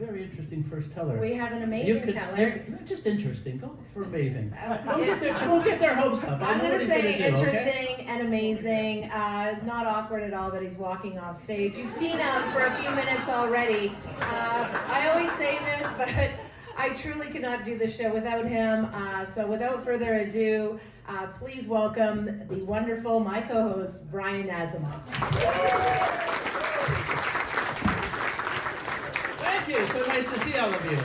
very interesting first teller. We have an amazing teller. Not just interesting. Go for amazing. Don't get their hopes up. I'm going to say interesting okay? and amazing. Not awkward at all that he's walking off stage. You've seen him for a few minutes already. I always say this, but I truly could not do this show without him. So without further ado, please welcome the wonderful, my co-host, Briane Nasimok. Thank you. So nice to see all of you.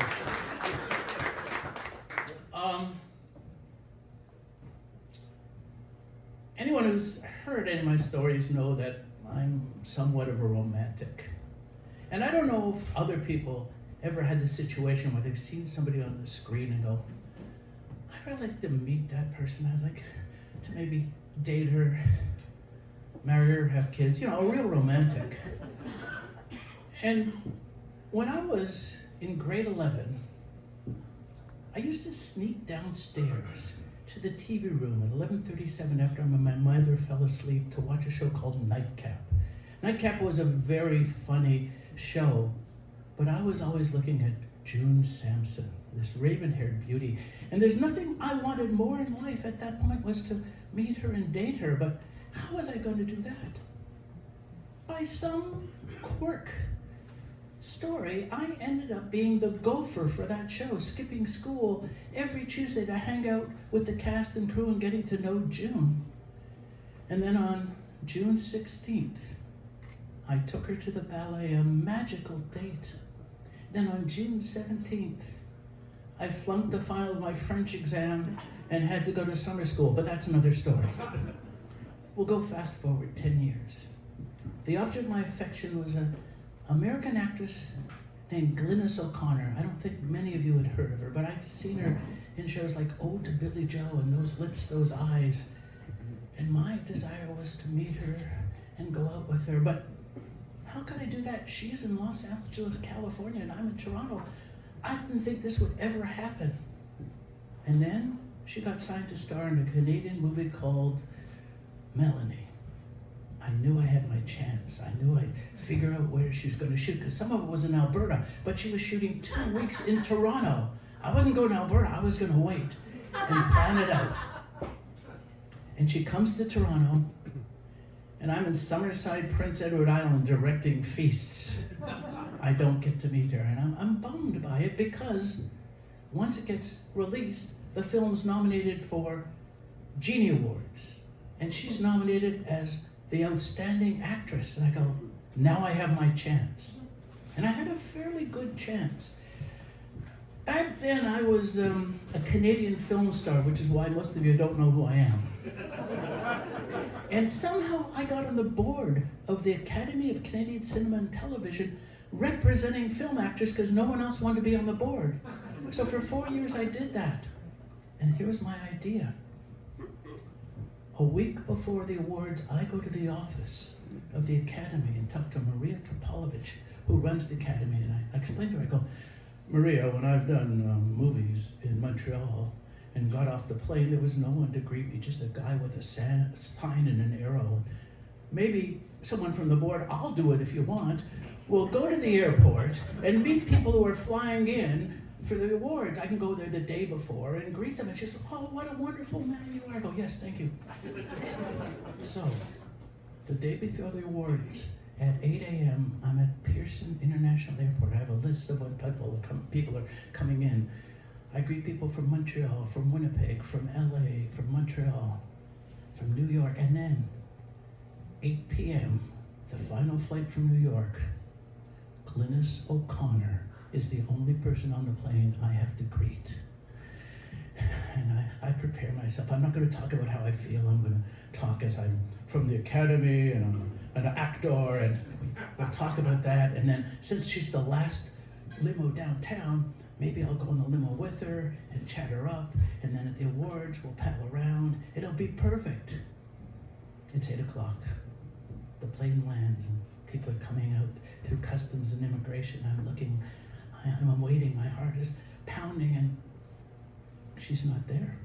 Anyone who's heard any of my stories know that I'm somewhat of a romantic. And I don't know if other people ever had the situation where they've seen somebody on the screen and go, I'd really like to meet that person. I'd like to maybe date her, marry her, have kids, a real romantic. And when I was in grade 11, I used to sneak downstairs to the TV room at 11:37 after my mother fell asleep to watch a show called Nightcap. Nightcap was a very funny show, but I was always looking at June Sampson, this raven-haired beauty. And there's nothing I wanted more in life at that point was to meet her and date her, but how was I going to do that? By some quirk story, I ended up being the gopher for that show, skipping school every Tuesday to hang out with the cast and crew and getting to know June. And then on June 16th, I took her to the ballet, a magical date. Then on June 17th, I flunked the final of my French exam and had to go to summer school, but that's another story. We'll go fast forward 10 years. The object of my affection was an American actress named Glynis O'Connor. I don't think many of you had heard of her, but I'd seen her in shows like Ode to Billy Joe and Those Lips, Those Eyes. And my desire was to meet her and go out with her, but how could I do that? She's in Los Angeles, California, and I'm in Toronto. I didn't think this would ever happen. And then she got signed to star in a Canadian movie called Melanie. I knew I had my chance. I knew I'd figure out where she was going to shoot, because some of it was in Alberta, but she was shooting 2 weeks in Toronto. I wasn't going to Alberta. I was going to wait and plan it out. And she comes to Toronto, and I'm in Summerside, Prince Edward Island, directing feasts. I don't get to meet her, and I'm bummed by it, because once it gets released, the film's nominated for Genie Awards, and she's nominated as the outstanding actress. And I go, now I have my chance. And I had a fairly good chance. Back then I was a Canadian film star, which is why most of you don't know who I am. And somehow I got on the board of the Academy of Canadian Cinema and Television representing film actors, because no one else wanted to be on the board. So for 4 years I did that. And here's my idea. A week before the awards, I go to the office of the Academy and talk to Maria Topolovich, who runs the Academy, and I explain to her, I go, Maria, when I've done movies in Montreal and got off the plane, there was no one to greet me, just a guy with a sign and an arrow. Maybe someone from the board, I'll do it if you want, will go to the airport and meet people who are flying in for the awards. I can go there the day before and greet them, and she's like, oh, what a wonderful man you are. I go, yes, thank you. So, the day before the awards, at 8 a.m., I'm at Pearson International Airport. I have a list of what people are coming in. I greet people from Montreal, from Winnipeg, from LA, from Montreal, from New York, and then 8 p.m., the final flight from New York, Glynis O'Connor is the only person on the plane I have to greet. And I prepare myself. I'm not going to talk about how I feel. I'm going to talk as I'm from the Academy and I'm an actor, and we'll talk about that. And then since she's the last limo downtown, maybe I'll go in the limo with her and chat her up. And then at the awards, we'll paddle around. It'll be perfect. It's 8 o'clock. The plane lands and people are coming out through customs and immigration. I'm waiting, my heart is pounding, and she's not there.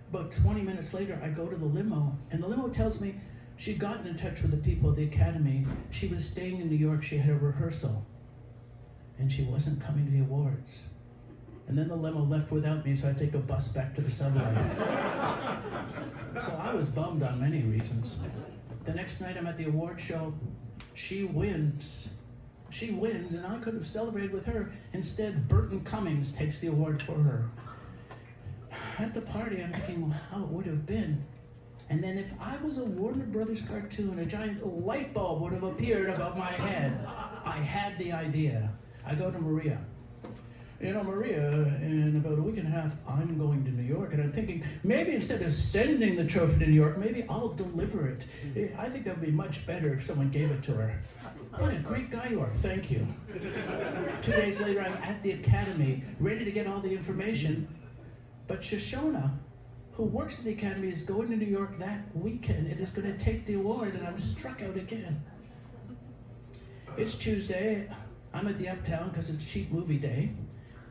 About 20 minutes later, I go to the limo, and the limo tells me she'd gotten in touch with the people of the Academy. She was staying in New York, she had a rehearsal. and she wasn't coming to the awards. And then the limo left without me, so I take a bus back to the subway. So I was bummed on many reasons. The next night I'm at the award show. She wins. She wins, and I could have celebrated with her. Instead, Burton Cummings takes the award for her. At the party, I'm thinking how it would have been. And then if I was a Warner Brothers cartoon, a giant light bulb would have appeared above my head. I had the idea. I go to Maria. You know, Maria, in about a week and a half, I'm going to New York, and I'm thinking, maybe instead of sending the trophy to New York, maybe I'll deliver it. I think that would be much better if someone gave it to her. What a great guy you are, thank you. 2 days later, I'm at the Academy, ready to get all the information, but Shoshona, who works at the Academy, is going to New York that weekend and is going to take the award, and I'm struck out again. It's Tuesday, I'm at the Uptown because it's cheap movie day.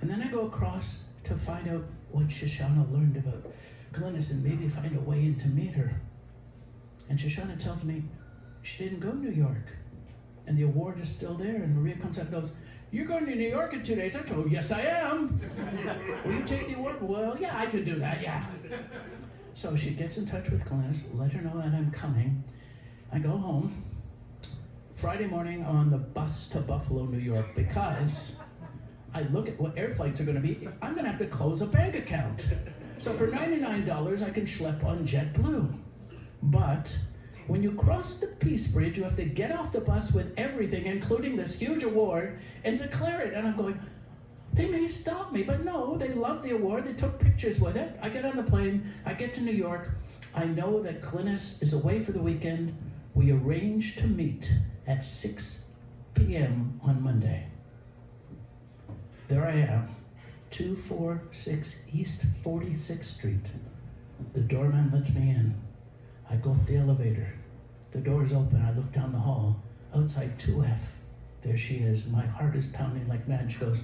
And then I go across to find out what Shoshana learned about Glynis and maybe find a way in to meet her. And Shoshana tells me she didn't go to New York and the award is still there. And Maria comes up and goes, "You're going to New York in 2 days." I told her, "Yes, I am." "Will you take the award?" "Well, yeah, I could do that, yeah." So she gets in touch with Glynis, let her know that I'm coming. I go home Friday morning on the bus to Buffalo, New York, because I look at what air flights are going to be. I'm going to have to close a bank account. So for $99, I can schlep on JetBlue. But when you cross the Peace Bridge, you have to get off the bus with everything, including this huge award, and declare it. And I'm going, they may stop me, but no, they love the award. They took pictures with it. I get on the plane. I get to New York. I know that Glynis is away for the weekend. We arrange to meet at 6 p.m. on Monday. There I am, 246 East 46th Street. The doorman lets me in. I go up the elevator. The door's open. I look down the hall. Outside 2F. There she is. My heart is pounding like mad. She goes,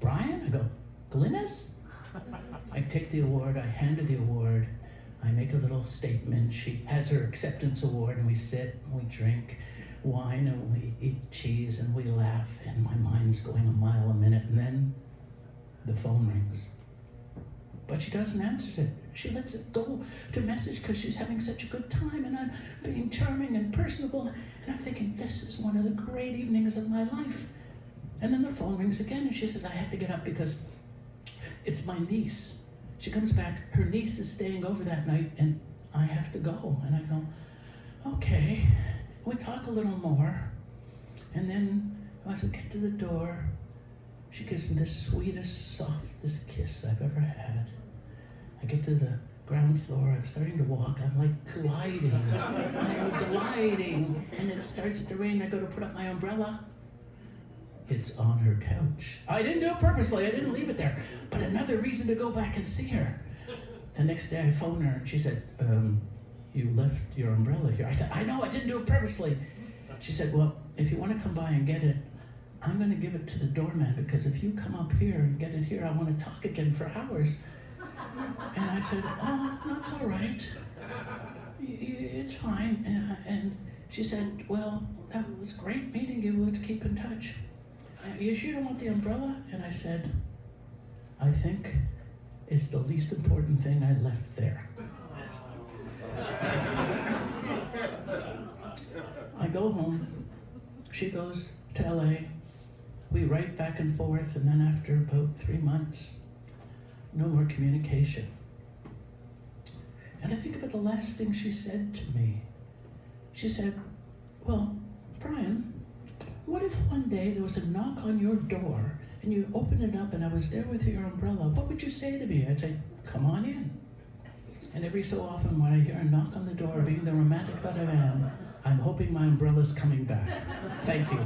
"Brian?" I go, "Glynis?" I take the award. I hand her the award. I make a little statement. She has her acceptance award, and we sit and we drink wine and we eat cheese and we laugh, and my mind's going a mile a minute, and then the phone rings. But she doesn't answer it. She lets it go to message because she's having such a good time, and I'm being charming and personable, and I'm thinking, this is one of the great evenings of my life. And then the phone rings again, and she says, "I have to get up because it's my niece." She comes back, her niece is staying over that night, and I have to go. And I go, okay. We talk a little more, and then as we get to the door, she gives me the sweetest, softest kiss I've ever had. I get to the ground floor, I'm starting to walk, I'm like gliding, and it starts to rain. I go to put up my umbrella. It's on her couch. I didn't do it purposely, I didn't leave it there, but another reason to go back and see her. The next day I phoned her, and she said, "You left your umbrella here." I said, "I know, I didn't do it purposely." She said, "Well, if you want to come by and get it, I'm going to give it to the doorman, because if you come up here and get it here, I want to talk again for hours." And I said, "Oh, that's all right. It's fine." And she said, "Well, that was great meeting you. Let's keep in touch. You sure you don't want the umbrella?" And I said, "I think it's the least important thing I left there." I go home, she goes to LA, we write back and forth, and then after about 3 months, no more communication. And I think about the last thing she said to me. She said, "Well, Brian, what if one day there was a knock on your door and you opened it up and I was there with your umbrella? What would you say to me?" I'd say, "Come on in." And every so often when I hear a knock on the door, being the romantic that I am, I'm hoping my umbrella's coming back. Thank you.